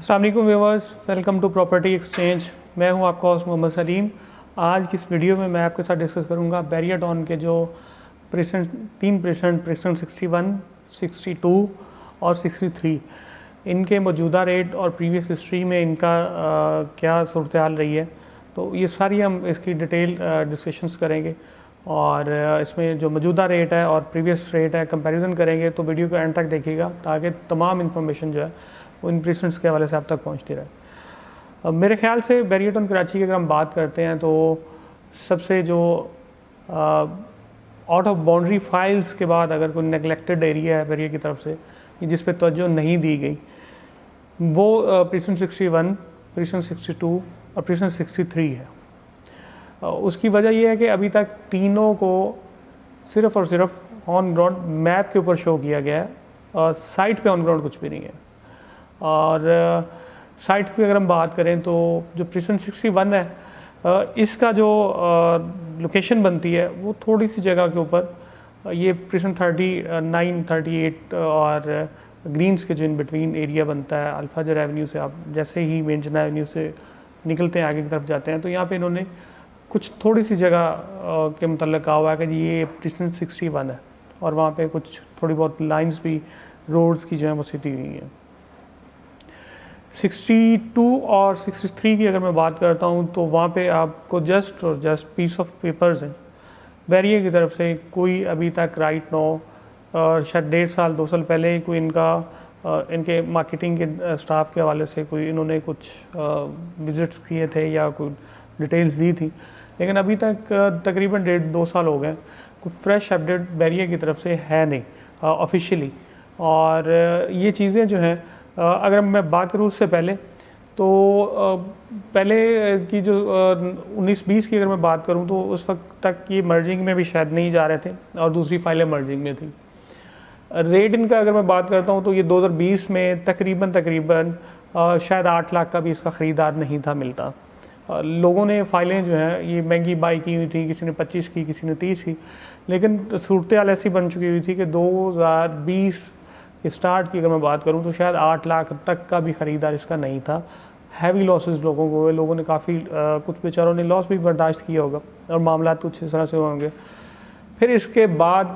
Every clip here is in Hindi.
अस्सलाम वालेकुम viewers, welcome to property exchange. मैं हूं आपका होस्ट मोहम्मद सलीम। आज की इस वीडियो में मैं आपके साथ डिस्कस करूंगा बैरियाटॉन के जो तीन प्रेसेंट 61, 62 और 63 इनके मौजूदा रेट और प्रीवियस हिस्ट्री में इनका क्या सूरत हाल रही है। तो ये सारी हम इसकी डिटेल डिस्कशंस करेंगे और इसमें जो मौजूदा रेट है और प्रीवियस रेट है कंपैरिजन करेंगे। तो वीडियो को एंड तक देखिएगा ताकि तमाम इन्फॉर्मेशन जो है वो इन प्रेसेंट्स के हवाले से आप तक पहुंचती रहे। मेरे ख्याल से बैरियाटॉन कराची की अगर हम बात करते हैं तो सबसे जो आउट ऑफ बाउंड्री फाइल्स के बाद अगर कोई नेगलेक्टेड एरिया है बैरिया की तरफ से जिस पे तवज्जो नहीं दी गई वो प्रेसेंट 61, प्रेसेंट 62 और प्रेसेंट 63 है। उसकी वजह यह है कि अभी तक तीनों को सिर्फ़ और सिर्फ ऑन ग्राउंड मैप के ऊपर शो किया गया है और साइट पे ऑन ग्राउंड कुछ भी नहीं है। और साइट पे अगर हम बात करें तो जो प्रेसेंट 61 है इसका जो लोकेशन बनती है वो थोड़ी सी जगह के ऊपर ये प्रेसेंट 39, 38 और ग्रीन्स के जो इन बिटवीन एरिया बनता है अल्फाजर एवेन्यू से। आप जैसे ही मेन जना एवेन्यू से निकलते हैं आगे की तरफ जाते हैं तो यहाँ पे इन्होंने कुछ थोड़ी सी जगह के मतलब कहा हुआ है कि ये प्रेसेंट 61 है और वहाँ पे कुछ थोड़ी बहुत लाइंस भी रोड्स की जो है वो सीधी हुई हैं। 62 और 63 की अगर मैं बात करता हूँ तो वहाँ पे आपको जस्ट पीस ऑफ पेपर्स हैं बैरिया की तरफ से। कोई अभी तक राइट नो शायद 1.5 साल 2 साल पहले ही कोई इनके मार्केटिंग के स्टाफ के हवाले से कोई इन्होंने कुछ विजिट्स किए थे या कोई डिटेल्स दी थी, लेकिन अभी तक तकरीबन 1.5-2 साल हो गए कोई फ्रेश अपडेट बैरिया की तरफ से है नहीं ऑफिशियली। और ये चीज़ें जो हैं अगर मैं बात करूँ उससे पहले तो पहले की जो 19-20 की अगर मैं बात करूँ तो उस वक्त तक ये मर्जिंग में भी शायद नहीं जा रहे थे और दूसरी फाइलें मर्जिंग में थी। रेट इनका अगर मैं बात करता हूँ तो ये 2020 में तकरीबन शायद 8 लाख का भी इसका ख़रीदार नहीं था मिलता। लोगों ने फ़ाइलें जो हैं ये महंगी बाई की हुई थी, किसी ने 25 की, किसी ने 30 की, लेकिन सूरत हाल ऐसी बन चुकी हुई थी कि 2020 स्टार्ट की अगर मैं बात करूं तो शायद 8 लाख तक का भी ख़रीदार इसका नहीं था। हैवी लॉसेस लोगों को हुए, लोगों ने काफ़ी कुछ बेचारों ने लॉस भी बर्दाश्त किया होगा और मामला कुछ इस तरह से होंगे। फिर इसके बाद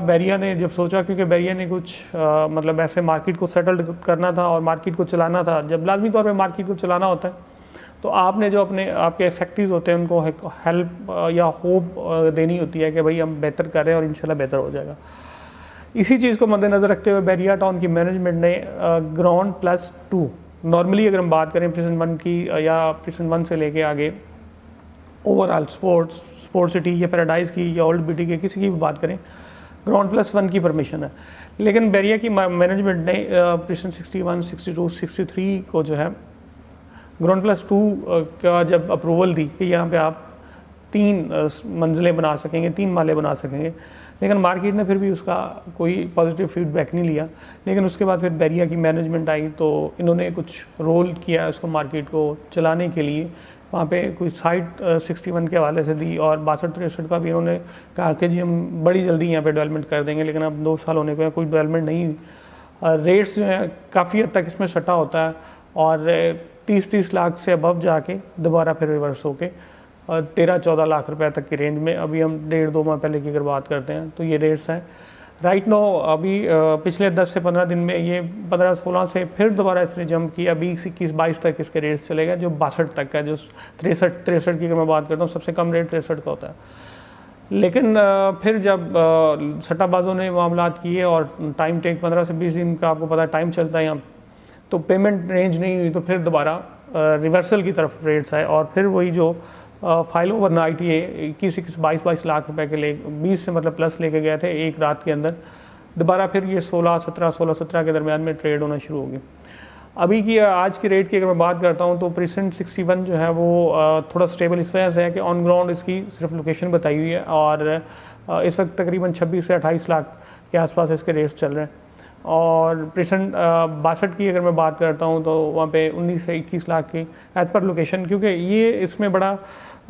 बैरिया ने जब सोचा, क्योंकि बैरिया ने कुछ मतलब ऐसे मार्केट को सेटल करना था और मार्केट को चलाना था। जब लाजमी तौर पर मार्केट को चलाना होता है तो आपने जो आपके इफेक्टिव होते हैं उनको हेल्प या होप देनी होती है कि भाई हम बेहतर कर रहे हैं और इंशाल्लाह बेहतर हो जाएगा। इसी चीज़ को मद्देनज़र रखते हुए बैरियाटॉन की मैनेजमेंट ने ग्राउंड प्लस 2 नॉर्मली अगर हम बात करें प्रेसेंट 1 की या प्रेसेंट 1 से लेके आगे ओवरऑल स्पोर्ट सिटी या पैराडाइज की या ओल्ड बीटी की किसी की भी बात करें ग्राउंड प्लस 1 की परमिशन है। लेकिन बैरिया की मैनेजमेंट ने प्रेसेंट 61, 62, 63 को जो है ग्राउंड प्लस 2 का जब अप्रूवल दी कि यहाँ पे आप 3 मंजिलें बना सकेंगे, 3 माले बना सकेंगे, लेकिन मार्केट ने फिर भी उसका कोई पॉजिटिव फीडबैक नहीं लिया। लेकिन उसके बाद फिर बैरिया की मैनेजमेंट आई तो इन्होंने कुछ रोल किया उसको मार्केट को चलाने के लिए। वहाँ पे कोई साइट 61 के हवाले से दी और 62-63 का भी इन्होंने कहा कि जी हम बड़ी जल्दी यहाँ पे डेवलपमेंट कर देंगे, लेकिन अब 2 साल होने को कोई डेवलपमेंट नहीं। रेट्स जो हैं काफ़ी हद तक इसमें सटा होता है और 30-30 लाख से अबव जाके दोबारा फिर रिवर्स होके 13-14 लाख रुपए तक की रेंज में अभी हम 1.5-2 माह पहले की अगर बात करते हैं तो ये रेट्स हैं राइट नो। अभी पिछले 10 से 15 दिन में ये 15-16 से फिर दोबारा इसने जंप किया। 20-21-22 तक इसके रेट्स चले गए जो 62 तक का, जो 63 की अगर मैं बात करता हूँ सबसे कम रेट 63 का होता है। लेकिन फिर जब सट्टाबाजों ने मामलात किए और टाइम टेक 15 से 20 दिन का आपको पता है टाइम चलता है यहाँ, तो पेमेंट रेंज नहीं हुई तो फिर दोबारा रिवर्सल की तरफ रेट्स आए और फिर वही जो फाइल ओवरनाइट ये 21-22 लाख रुपए के ले 20 से मतलब प्लस लेके गए थे एक रात के अंदर, दोबारा फिर ये 16-17 के दरमियान में ट्रेड होना शुरू हो गई। अभी की आज की रेट की अगर मैं बात करता हूँ तो प्रेसेंट 61 जो है वो थोड़ा स्टेबल इस वजह से है कि ऑन ग्राउंड इसकी सिर्फ लोकेशन बताई हुई है और इस वक्त तकरीबन 26 से 28 लाख के आसपास इसके रेट्स चल रहे हैं। और प्रेसेंट 62 की अगर मैं बात करता हूँ तो वहाँ पे 19 से 21 लाख की एज पर लोकेशन, क्योंकि ये इसमें बड़ा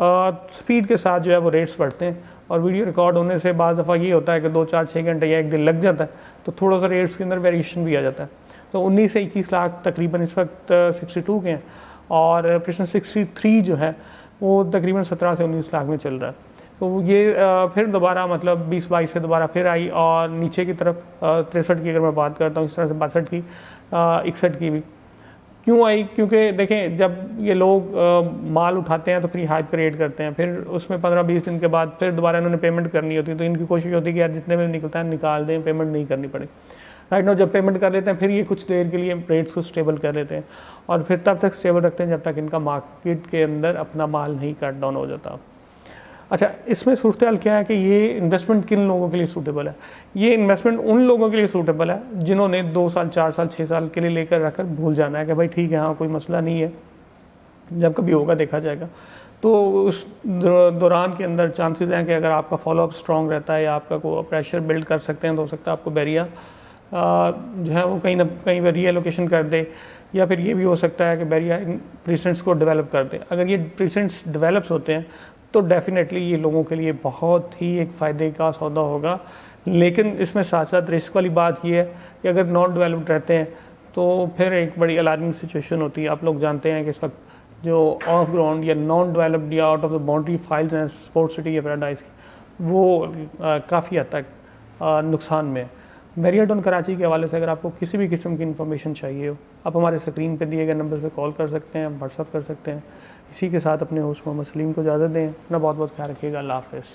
स्पीड के साथ जो है वो रेट्स बढ़ते हैं और वीडियो रिकॉर्ड होने से बाज़ दफ़ा ये होता है कि 2-4-6 घंटे या एक दिन लग जाता है तो थोड़ा सा रेट्स के अंदर वेरिएशन भी आ जाता है। तो 19 से 21 लाख तकरीबन इस वक्त 62 के हैं, और प्रेषण 63 जो है वो तकरीबन 17 से 19 लाख में चल रहा है। तो ये फिर दोबारा मतलब 20-22 से दोबारा फिर आई, और नीचे की तरफ 63 की अगर मैं बात करता हूँ, इस तरह से 62 की, 61 की भी क्यों आई, क्योंकि देखें जब ये लोग माल उठाते हैं तो फिर हाइप क्रिएट करते हैं, फिर उसमें 15-20 दिन के बाद फिर दोबारा इन्होंने पेमेंट करनी होती है, तो इनकी कोशिश होती है कि यार जितने में निकलता है निकाल दें, पेमेंट नहीं करनी पड़े। राइट नाउ जब पेमेंट कर लेते हैं फिर ये कुछ देर के लिए रेट्स को स्टेबल कर लेते हैं, और फिर तब तक स्टेबल रखते हैं जब तक इनका मार्केट के अंदर अपना माल नहीं कट डाउन हो जाता। अच्छा, इसमें सूरत हाल क्या है कि ये इन्वेस्टमेंट किन लोगों के लिए सूटेबल है? ये इन्वेस्टमेंट उन लोगों के लिए सूटेबल है जिन्होंने 2 साल 4 साल 6 साल के लिए लेकर रखकर भूल जाना है कि भाई ठीक है, हाँ कोई मसला नहीं है, जब कभी होगा देखा जाएगा। तो उस दौरान के अंदर चांसेस हैं कि अगर आपका फॉलोअप स्ट्रॉन्ग रहता है या आपका को प्रेशर बिल्ड कर सकते हैं, तो हो सकता है आपको बैरिया जो है वो कहीं ना कहीं पर रीएलोकेशन कर दे, या फिर ये भी हो सकता है कि बैरिया इन प्रीसेंट्स को डेवलप कर दे। अगर ये प्रीसेंट्स डेवलप्स होते हैं तो डेफिनेटली ये लोगों के लिए बहुत ही एक फ़ायदे का सौदा होगा। लेकिन इसमें साथ साथ रिस्क वाली बात ये है कि अगर नॉन डेवलप्ड रहते हैं तो फिर एक बड़ी अलार्मिंग सिचुएशन होती है। आप लोग जानते हैं कि इस वक्त जो ऑफ ग्राउंड या नॉन डेवलप्ड या out of the boundary files हैं स्पोर्ट्स सिटी या पैराडाइज की, वो काफ़ी हद तक नुकसान में है। मेरियटन कराची के हवाले से अगर आपको किसी भी किस्म की इन्फॉर्मेशन चाहिए हो, आप हमारे स्क्रीन पर दिए गए नंबर पर कॉल कर सकते हैं, व्हाट्सअप कर सकते हैं। इसी के साथ अपने होस्ट मोहम्मद सलीम को इजाज़त दें। अपना बहुत बहुत ख्याल रखिएगा। अल्लाह हाफ़िज़।